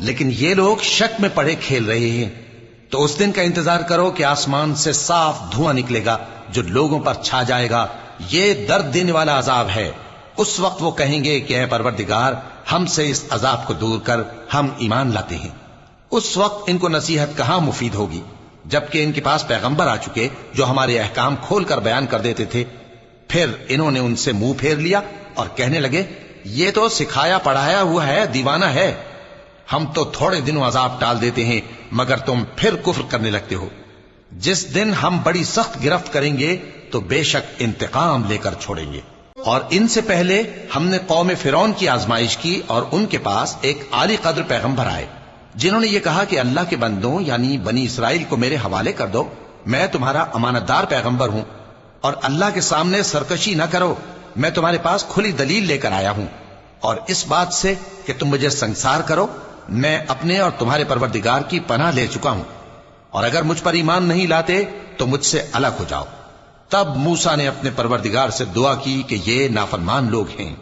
لیکن یہ لوگ شک میں پڑے کھیل رہے ہیں۔ تو اس دن کا انتظار کرو کہ آسمان سے صاف دھواں نکلے گا جو لوگوں پر چھا جائے گا، یہ درد دینے والا عذاب ہے۔ اس وقت وہ کہیں گے کہ اے پروردگار، ہم سے اس عذاب کو دور کر، ہم ایمان لاتے ہیں۔ اس وقت ان کو نصیحت کہاں مفید ہوگی، جبکہ ان کے پاس پیغمبر آ چکے جو ہمارے احکام کھول کر بیان کر دیتے تھے۔ پھر انہوں نے ان سے منہ پھیر لیا اور کہنے لگے، یہ تو سکھایا پڑھایا ہوا ہے، دیوانہ ہے، ہم تو تھوڑے دنوں عذاب ٹال دیتے ہیں مگر تم پھر کفر کرنے لگتے ہو۔ جس دن ہم بڑی سخت گرفت کریں گے تو بے شک انتقام لے کر چھوڑیں گے۔ اور ان سے پہلے ہم نے قوم فرعون کی آزمائش کی اور ان کے پاس ایک عالی قدر پیغمبر آئے جنہوں نے یہ کہا کہ اللہ کے بندوں یعنی بنی اسرائیل کو میرے حوالے کر دو، میں تمہارا امانت دار پیغمبر ہوں، اور اللہ کے سامنے سرکشی نہ کرو، میں تمہارے پاس کھلی دلیل لے کر آیا ہوں، اور اس بات سے کہ تم مجھے سنگسار کرو، میں اپنے اور تمہارے پروردگار کی پناہ لے چکا ہوں، اور اگر مجھ پر ایمان نہیں لاتے تو مجھ سے الگ ہو جاؤ۔ تب موسیٰ نے اپنے پروردگار سے دعا کی کہ یہ نافرمان لوگ ہیں۔